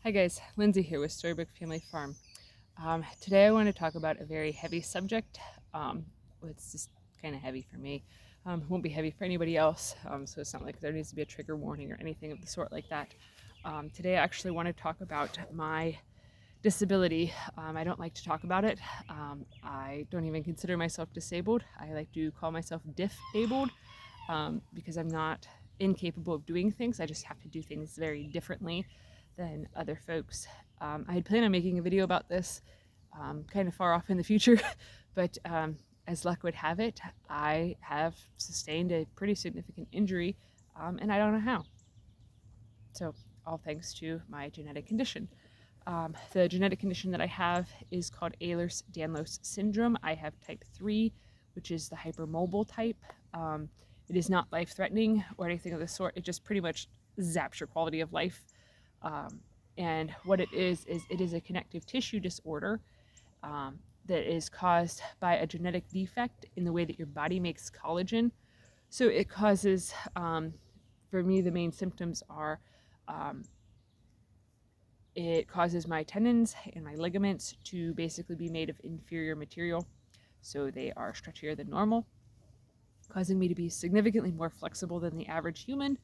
Hi guys, Lindsay here with Storybook Family Farm. Today I want to talk about a very heavy subject. It's just kind of heavy for me. It won't be heavy for anybody else, so it's not like there needs to be a trigger warning or anything of the sort like that. Today I actually want to talk about my disability. I don't like to talk about it. I don't even consider myself disabled. I like to call myself diff-abled because I'm not incapable of doing things. I just have to do things very differently than other folks. I had planned on making a video about this kind of far off in the future, but as luck would have it, I have sustained a pretty significant injury and I don't know how. So, all thanks to my genetic condition. The genetic condition that I have is called Ehlers Danlos Syndrome. I have type 3, which is the hypermobile type. It is not life-threatening or anything of the sort. It just pretty much zaps your quality of life. And what it is it is a connective tissue disorder that is caused by a genetic defect in the way that your body makes collagen. So it causes, for me, the main symptoms are it causes my tendons and my ligaments to basically be made of inferior material. So they are stretchier than normal, causing me to be significantly more flexible than the average human,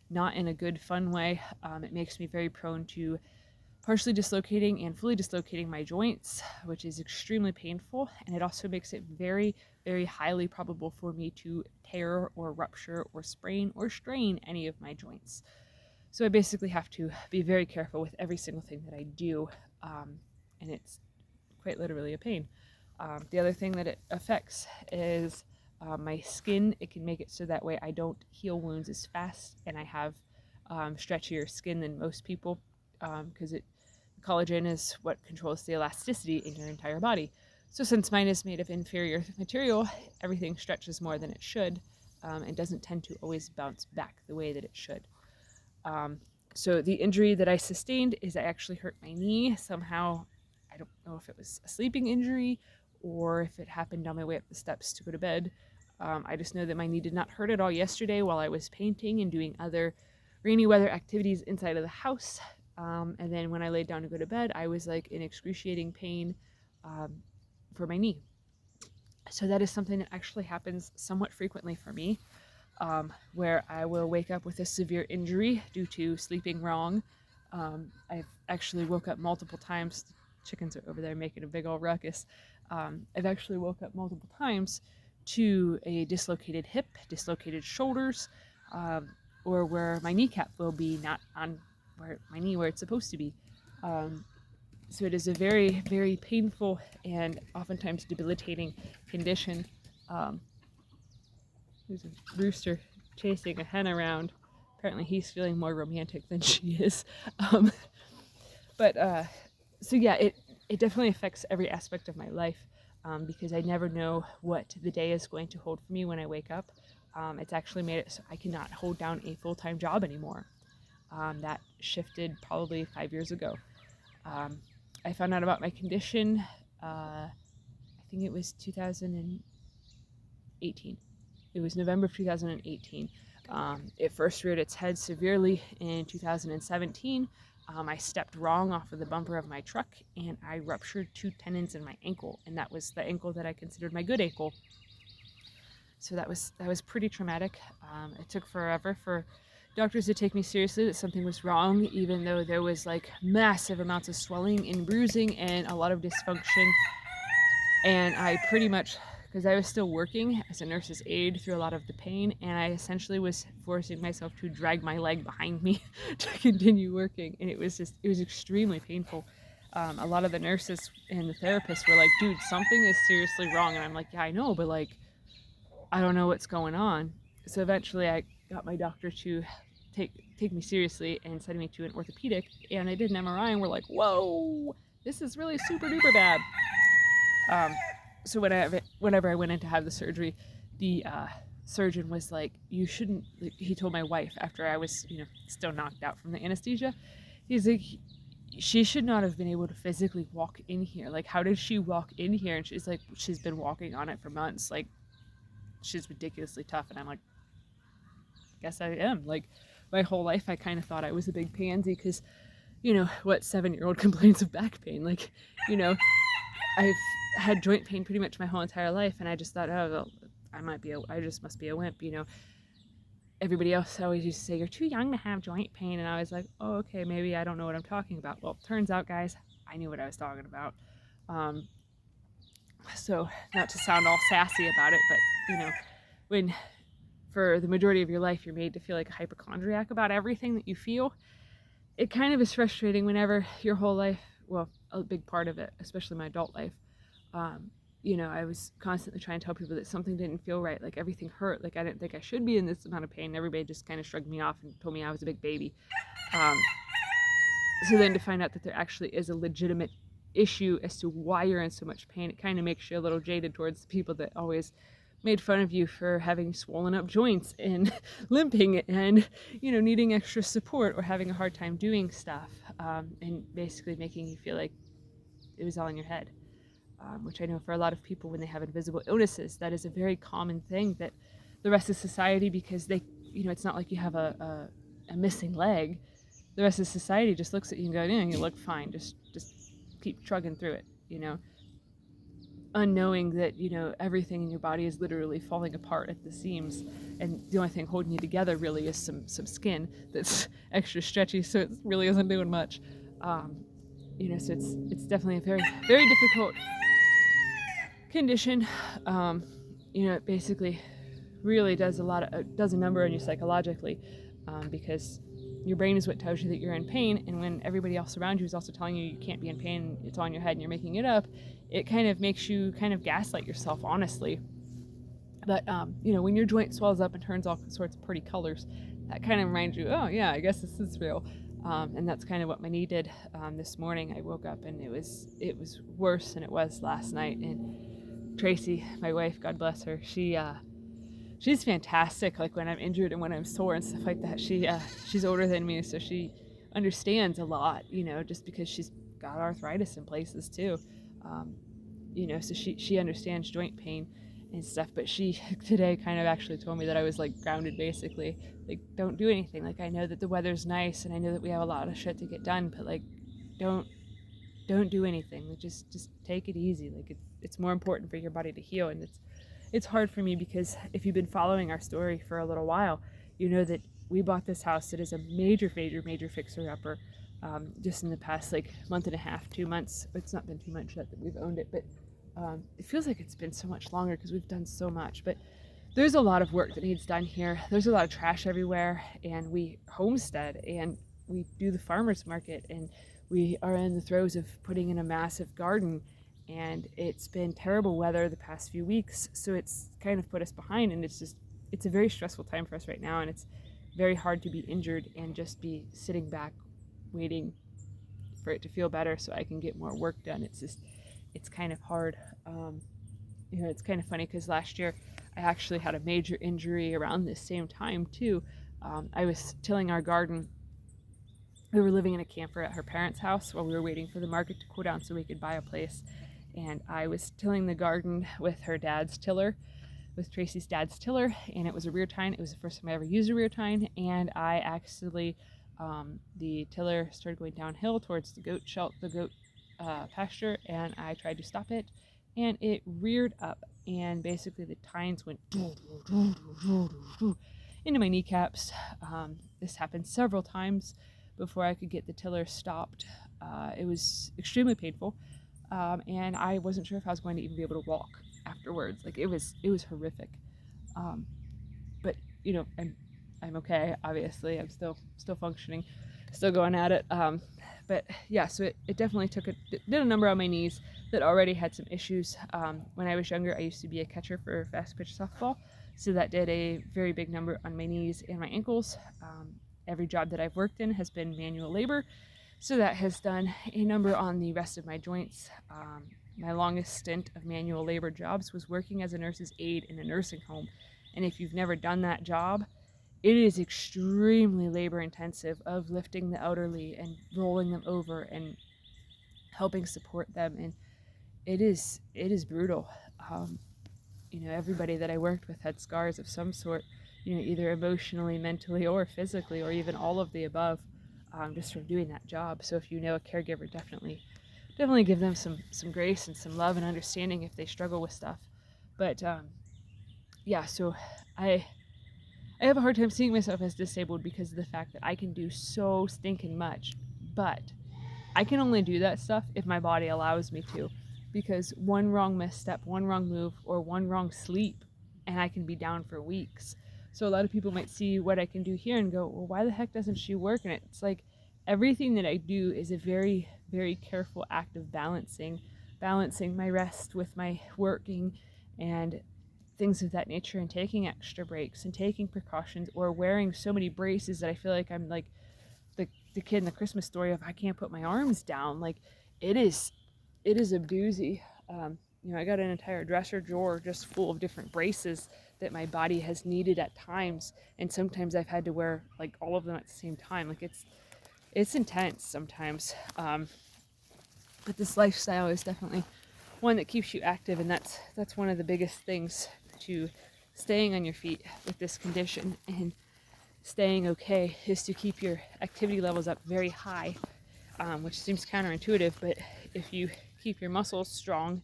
not in a good, fun way. It makes me very prone to partially dislocating and fully dislocating my joints, which is extremely painful. And it also makes it very, very highly probable for me to tear or rupture or sprain or strain any of my joints. So I basically have to be very careful with every single thing that I do, and it's quite literally a pain. The other thing that it affects is my skin. It can make it so that way I don't heal wounds as fast, and I have stretchier skin than most people because collagen is what controls the elasticity in your entire body. So since mine is made of inferior material, everything stretches more than it should and doesn't tend to always bounce back the way that it should. So the injury that I sustained is I actually hurt my knee somehow. I don't know if it was a sleeping injury or if it happened on my way up the steps to go to bed. I just know that my knee did not hurt at all yesterday while I was painting and doing other rainy weather activities inside of the house. And then when I laid down to go to bed, I was like in excruciating pain for my knee. So that is something that actually happens somewhat frequently for me. Where I will wake up with a severe injury due to sleeping wrong. I've actually woke up multiple times. The chickens are over there making a big old ruckus. I've actually woke up multiple times to a dislocated hip, dislocated shoulders, or where my kneecap will be not on where my knee where it's supposed to be. So it is a very, very painful and oftentimes debilitating condition. There's a rooster chasing a hen around. Apparently he's feeling more romantic than she is. So yeah, it definitely affects every aspect of my life because I never know what the day is going to hold for me when I wake up. It's actually made it so I cannot hold down a full-time job anymore. That shifted probably 5 years ago. I found out about my condition, I think it was 2018. It was November of 2018. It first reared its head severely in 2017. I stepped wrong off of the bumper of my truck and I ruptured 2 tendons in my ankle, and that was the ankle that I considered my good ankle. So that was pretty traumatic. It took forever for doctors to take me seriously that something was wrong, even though there was like massive amounts of swelling and bruising and a lot of dysfunction. And I pretty much, because I was still working as a nurse's aide through a lot of the pain, and I essentially was forcing myself to drag my leg behind me to continue working, and it was extremely painful. A lot of the nurses and the therapists were like, dude, something is seriously wrong. And I'm like, yeah, I know, but like, I don't know what's going on. So eventually I got my doctor to take me seriously and send me to an orthopedic, and I did an MRI and we're like, whoa, this is really super duper bad. So whenever I went in to have the surgery, the surgeon was like, you shouldn't, he told my wife after I was, still knocked out from the anesthesia, he's like, she should not have been able to physically walk in here. Like, how did she walk in here? And she's like, she's been walking on it for months. Like, she's ridiculously tough. And I'm like, I guess I am. Like, my whole life I kind of thought I was a big pansy because what 7-year-old complains of back pain? Like, you know, I've had joint pain pretty much my whole entire life, and I just thought, oh, well, I just must be a wimp, Everybody else always used to say, you're too young to have joint pain, and I was like, oh, okay, maybe I don't know what I'm talking about. Well, turns out, guys, I knew what I was talking about. So, not to sound all sassy about it, but, when for the majority of your life you're made to feel like a hypochondriac about everything that you feel, it kind of is frustrating whenever your whole life, well, a big part of it, especially my adult life, I was constantly trying to tell people that something didn't feel right, like everything hurt, like I didn't think I should be in this amount of pain. Everybody just kind of shrugged me off and told me I was a big baby. So then to find out that there actually is a legitimate issue as to why you're in so much pain, it kind of makes you a little jaded towards the people that always made fun of you for having swollen up joints and limping and, needing extra support or having a hard time doing stuff, and basically making you feel like it was all in your head, which I know for a lot of people when they have invisible illnesses, that is a very common thing that the rest of society, because they, it's not like you have a missing leg. The rest of society just looks at you and goes, you look fine, just keep trugging through it, unknowing that everything in your body is literally falling apart at the seams, and the only thing holding you together really is some skin that's extra stretchy, so it really isn't doing much. So it's definitely a very, very difficult condition. It basically really does a number on you psychologically, because your brain is what tells you that you're in pain, and when everybody else around you is also telling you can't be in pain, it's all in your head and you're making it up, it kind of makes you kind of gaslight yourself, honestly. But when your joint swells up and turns all sorts of pretty colors, that kind of reminds you, oh yeah, I guess this is real. And that's kind of what my knee did this morning. I woke up and it was worse than it was last night. And Tracy, my wife, God bless her, she's fantastic. Like when I'm injured and when I'm sore and stuff like that, she's older than me, so she understands a lot, just because she's got arthritis in places too. So she understands joint pain and stuff, but she today kind of actually told me that I was like grounded, basically, like, don't do anything. Like, I know that the weather's nice and I know that we have a lot of shit to get done, but like, don't do anything. Like, just take it easy. Like, it's more important for your body to heal. And it's hard for me because if you've been following our story for a little while, you know that we bought this house that is a major fixer-upper, just in the past like month and a half, 2 months. It's not been 2 months yet that we've owned it, but it feels like it's been so much longer because we've done so much. But there's a lot of work that needs done here. There's a lot of trash everywhere, and we homestead and we do the farmer's market, and we are in the throes of putting in a massive garden, and it's been terrible weather the past few weeks, so it's kind of put us behind, and it's a very stressful time for us right now, and it's very hard to be injured and just be sitting back waiting for it to feel better so I can get more work done. It's kind of hard. It's kind of funny because last year I actually had a major injury around this same time too. I was tilling our garden. We were living in a camper at her parents' house while we were waiting for the market to cool down so we could buy a place. And I was tilling the garden with her dad's tiller, with Tracy's dad's tiller, and it was a rear tine. It was the first time I ever used a rear tine, and I accidentally, the tiller started going downhill towards the goat pasture, and I tried to stop it, and it reared up, and basically the tines went into my kneecaps. This happened several times before I could get the tiller stopped. It was extremely painful, and I wasn't sure if I was going to even be able to walk afterwards. Like, it was horrific. But I'm okay. Obviously, I'm still functioning, still going at it. But yeah, so it definitely did a number on my knees that already had some issues. When I was younger, I used to be a catcher for fast pitch softball, so that did a very big number on my knees and my ankles. Every job that I've worked in has been manual labor, so that has done a number on the rest of my joints. My longest stint of manual labor jobs was working as a nurse's aide in a nursing home, and if you've never done that job, it is extremely labor intensive, of lifting the elderly and rolling them over and helping support them, and it is brutal. Everybody that I worked with had scars of some sort, either emotionally, mentally, or physically, or even all of the above. just from doing that job. So if you know a caregiver, definitely give them some grace and some love and understanding if they struggle with stuff. But yeah, so I have a hard time seeing myself as disabled because of the fact that I can do so stinking much, but I can only do that stuff if my body allows me to, because one wrong misstep, one wrong move, or one wrong sleep, and I can be down for weeks. So a lot of people might see what I can do here and go, well, why the heck doesn't she work? And it's like everything that I do is a very, very careful act of balancing my rest with my working and things of that nature, and taking extra breaks and taking precautions, or wearing so many braces that I feel like I'm like the kid in the Christmas story of I can't put my arms down. Like it is a doozy. I got an entire dresser drawer just full of different braces that my body has needed at times, and sometimes I've had to wear like all of them at the same time. Like it's intense sometimes. But this lifestyle is definitely one that keeps you active, and that's one of the biggest things to staying on your feet with this condition and staying okay, is to keep your activity levels up very high, which seems counterintuitive, but if you keep your muscles strong,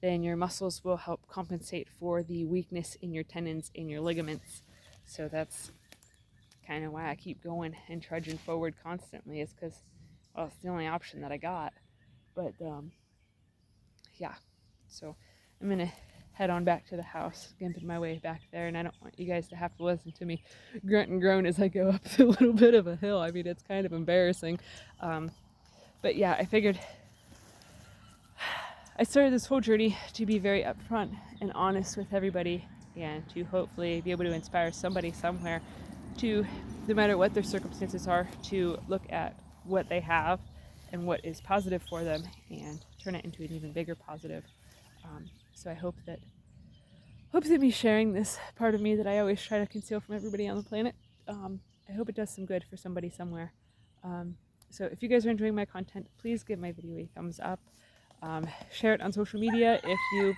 then your muscles will help compensate for the weakness in your tendons and your ligaments. So that's kind of why I keep going and trudging forward constantly, is because, well, it's the only option that I got. But yeah, so I'm gonna head on back to the house, gimping my way back there, and I don't want you guys to have to listen to me grunt and groan as I go up a little bit of a hill. I mean, it's kind of embarrassing. But yeah, I figured I started this whole journey to be very upfront and honest with everybody, and to hopefully be able to inspire somebody somewhere to, no matter what their circumstances are, to look at what they have and what is positive for them and turn it into an even bigger positive. So I hope that me sharing this part of me that I always try to conceal from everybody on the planet, I hope it does some good for somebody somewhere. So if you guys are enjoying my content, please give my video a thumbs up. Share it on social media if you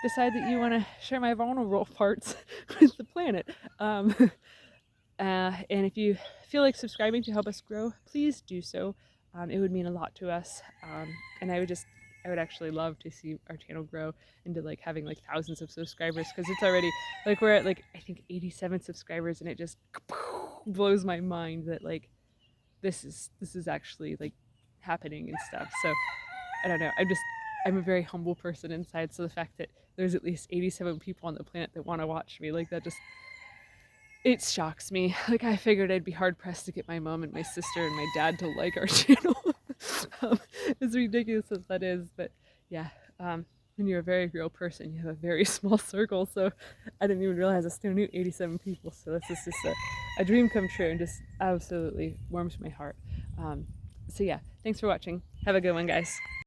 decide that you want to share my vulnerable parts with the planet. And if you feel like subscribing to help us grow, please do so. It would mean a lot to us. And I would actually love to see our channel grow into like having like thousands of subscribers, because it's already like we're at like I think 87 subscribers, and it just blows my mind that like this is actually like happening and stuff. So I don't know, I'm a very humble person inside, so the fact that there's at least 87 people on the planet that want to watch me, like that just, it shocks me. Like I figured I'd be hard pressed to get my mom and my sister and my dad to like our channel. As ridiculous as that is, but yeah, when you're a very real person, you have a very small circle. So I didn't even realize I still knew 87 people. So this is just a dream come true, and just absolutely warms my heart. So yeah, thanks for watching. Have a good one, guys.